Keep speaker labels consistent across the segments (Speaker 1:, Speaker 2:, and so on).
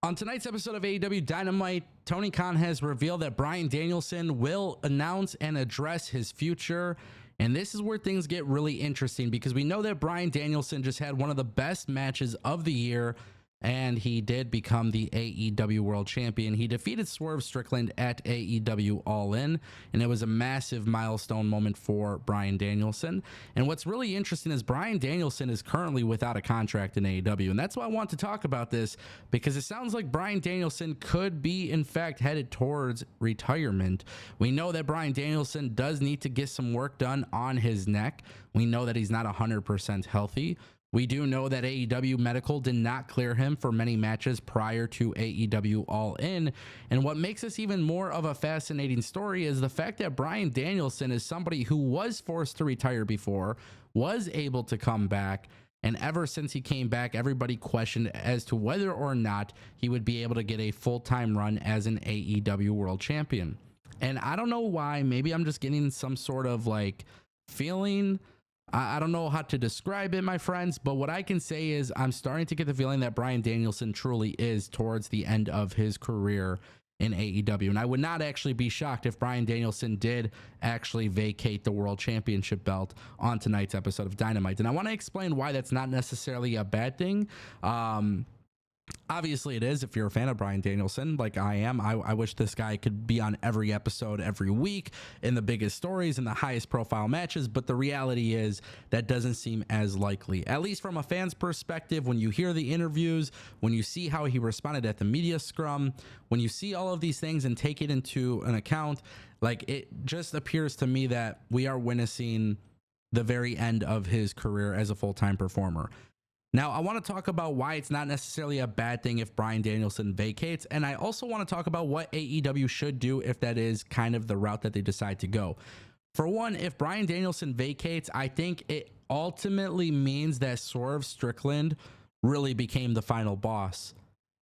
Speaker 1: On tonight's episode of AEW Dynamite, Tony Khan has revealed that Bryan Danielson will announce and address his future. And this is where things get really interesting because we know that Bryan Danielson just had one of the best matches of the year, and he did become the AEW World Champion. He defeated Swerve Strickland at AEW All In, and it was a massive milestone moment for Bryan Danielson. And what's really interesting is Bryan Danielson is currently without a contract in AEW, and that's why I want to talk about this, because it sounds like Bryan Danielson could be, in fact, headed towards retirement. We know that Bryan Danielson does need to get some work done on his neck. We know that he's not 100% healthy. We do know that AEW Medical did not clear him for many matches prior to AEW All In. And what makes this even more of a fascinating story is the fact that Bryan Danielson is somebody who was forced to retire before, was able to come back, and ever since he came back, everybody questioned as to whether or not he would be able to get a full-time run as an AEW World Champion. And I don't know why, maybe I'm just getting some sort of like feeling. I don't know how to describe it, my friends, but what I can say is I'm starting to get the feeling that Bryan Danielson truly is towards the end of his career in AEW. And I would not actually be shocked if Bryan Danielson did actually vacate the World Championship belt on tonight's episode of Dynamite. And I want to explain why that's not necessarily a bad thing. Obviously it is if you're a fan of Bryan Danielson like I am. I wish this guy could be on every episode every week in the biggest stories and the highest profile matches, but the reality is that doesn't seem as likely, at least from a fan's perspective. When you hear the interviews, when you see how he responded at the media scrum, when you see all of these things and take it into an account, like, it just appears to me that we are witnessing the very end of his career as a full-time performer. Now, I want to talk about why it's not necessarily a bad thing if Bryan Danielson vacates, and I also want to talk about what AEW should do if that is kind of the route that they decide to go. For one, if Bryan Danielson vacates, I think it ultimately means that Swerve Strickland really became the final boss.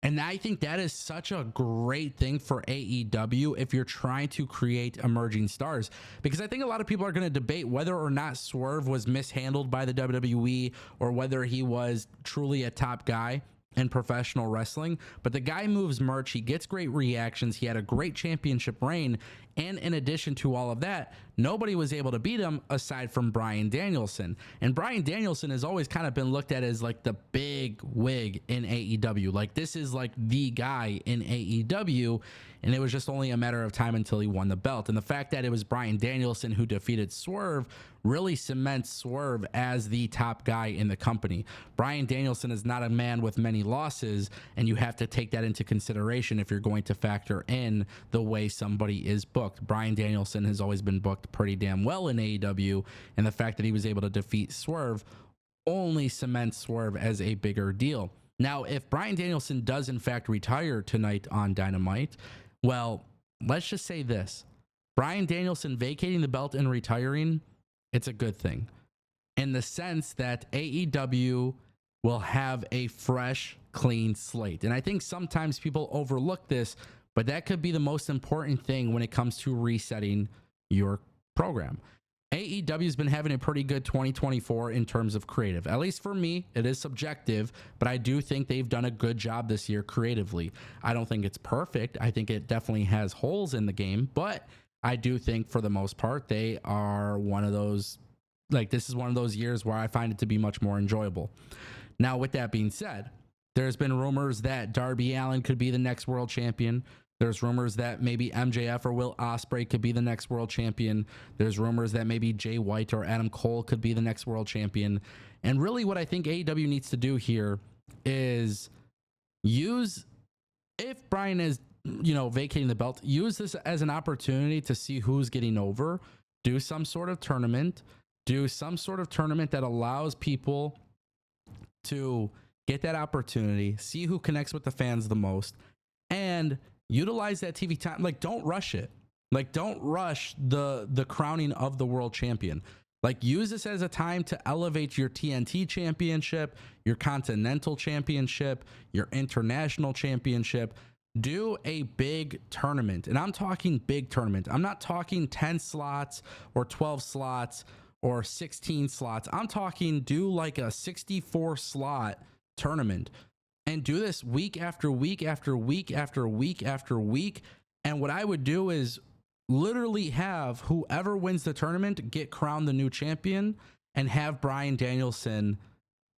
Speaker 1: And I think that is such a great thing for AEW if you're trying to create emerging stars, because I think a lot of people are going to debate whether or not Swerve was mishandled by the WWE or whether he was truly a top guy in professional wrestling. But the guy moves merch, he gets great reactions, he had a great championship reign, and in addition to all of that, nobody was able to beat him aside from Bryan Danielson. And Bryan Danielson has always kind of been looked at as like the big wig in AEW. Like, this is like the guy in AEW, and it was just only a matter of time until he won the belt. And the fact that it was Bryan Danielson who defeated Swerve really cements Swerve as the top guy in the company. Bryan Danielson is not a man with many losses, and you have to take that into consideration if you're going to factor in the way somebody is booked. Bryan Danielson has always been booked pretty damn well in AEW, and the fact that he was able to defeat Swerve only cements Swerve as a bigger deal. Now, if Bryan Danielson does in fact retire tonight on Dynamite, well, let's just say this. Bryan Danielson vacating the belt and retiring, it's a good thing, in the sense that AEW will have a fresh, clean slate. And I think sometimes people overlook this, but that could be the most important thing when it comes to resetting your program. AEW has been having a pretty good 2024 in terms of creative. At least for me, it is subjective, but I do think they've done a good job this year creatively. I don't think it's perfect. I think it definitely has holes in the game, but I do think for the most part, they are one of those, like, this is one of those years where I find it to be much more enjoyable. Now, with that being said, there's been rumors that Darby Allin could be the next world champion. There's rumors that maybe MJF or Will Ospreay could be the next world champion. There's rumors that maybe Jay White or Adam Cole could be the next world champion. And really what I think AEW needs to do here is use, if Bryan is, vacating the belt, use this as an opportunity to see who's getting over. Do some sort of tournament. Do some sort of tournament that allows people to get that opportunity, see who connects with the fans the most, and utilize that TV time. Like, don't rush it. Like, don't rush the crowning of the world champion. Like, use this as a time to elevate your TNT championship, your continental championship, your international championship. Do a big tournament. And I'm talking big tournament. I'm not talking 10 slots or 12 slots or 16 slots. I'm talking do like a 64 slot tournament and do this week after week after week after week after week. And what I would do is literally have whoever wins the tournament get crowned the new champion and have Bryan Danielson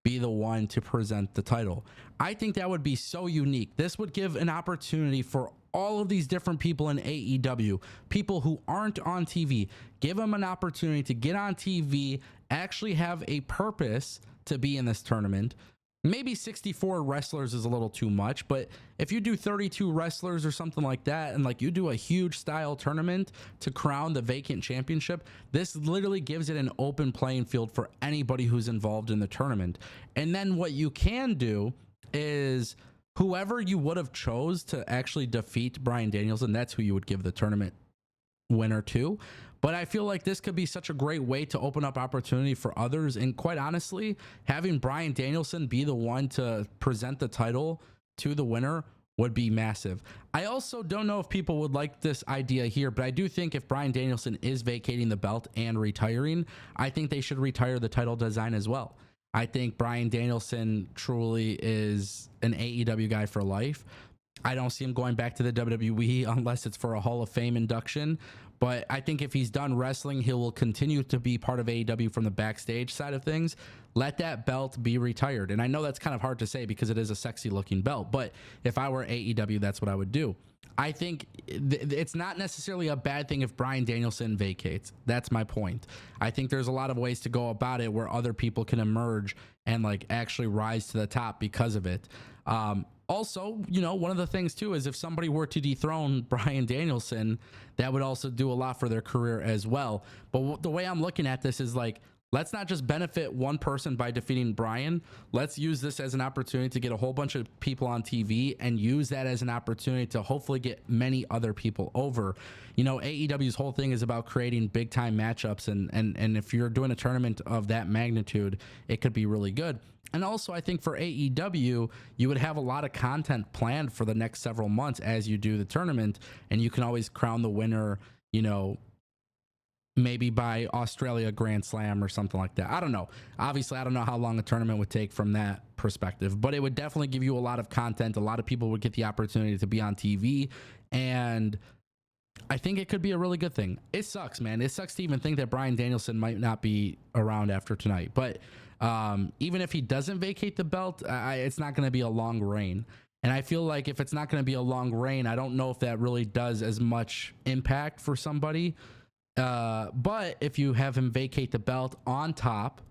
Speaker 1: be the one to present the title. I think that would be so unique. This would give an opportunity for all of these different people in AEW, people who aren't on TV, give them an opportunity to get on TV, actually have a purpose to be in this tournament. Maybe 64 wrestlers is a little too much, but if you do 32 wrestlers or something like that, and like you do a huge style tournament to crown the vacant championship, this literally gives it an open playing field for anybody who's involved in the tournament. And then what you can do is whoever you would have chose to actually defeat Bryan Danielson, that's who you would give the tournament winner to. But I feel like this could be such a great way to open up opportunity for others. And quite honestly, having Bryan Danielson be the one to present the title to the winner would be massive. I also don't know if people would like this idea here, but I do think if Bryan Danielson is vacating the belt and retiring, I think they should retire the title design as well. I think Bryan Danielson truly is an AEW guy for life. I don't see him going back to the WWE unless it's for a Hall of Fame induction. But I think if he's done wrestling, he will continue to be part of AEW from the backstage side of things. Let that belt be retired. And I know that's kind of hard to say because it is a sexy looking belt. But if I were AEW, that's what I would do. I think it's not necessarily a bad thing if Bryan Danielson vacates. That's my point. I think there's a lot of ways to go about it where other people can emerge and like actually rise to the top because of it. Also, you know, one of the things too is if somebody were to dethrone Bryan Danielson, that would also do a lot for their career as well. But the way I'm looking at this is like, let's not just benefit one person by defeating Bryan. Let's use this as an opportunity to get a whole bunch of people on TV and use that as an opportunity to hopefully get many other people over. You know, AEW's whole thing is about creating big time matchups. And if you're doing a tournament of that magnitude, it could be really good. And also, I think for AEW, you would have a lot of content planned for the next several months as you do the tournament. And you can always crown the winner, you know, maybe by Australia Grand Slam or something like that. I don't know. Obviously, I don't know how long a tournament would take from that perspective, but it would definitely give you a lot of content. A lot of people would get the opportunity to be on TV, and I think it could be a really good thing. It sucks, man. It sucks to even think that Bryan Danielson might not be around after tonight, but even if he doesn't vacate the belt, it's not going to be a long reign. And I feel like if it's not going to be a long reign, I don't know if that really does as much impact for somebody. But if you have him vacate the belt on top,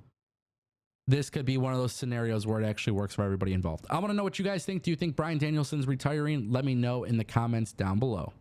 Speaker 1: this could be one of those scenarios where it actually works for everybody involved. I want to know what you guys think. Do you think Bryan Danielson's retiring? Let me know in the comments down below.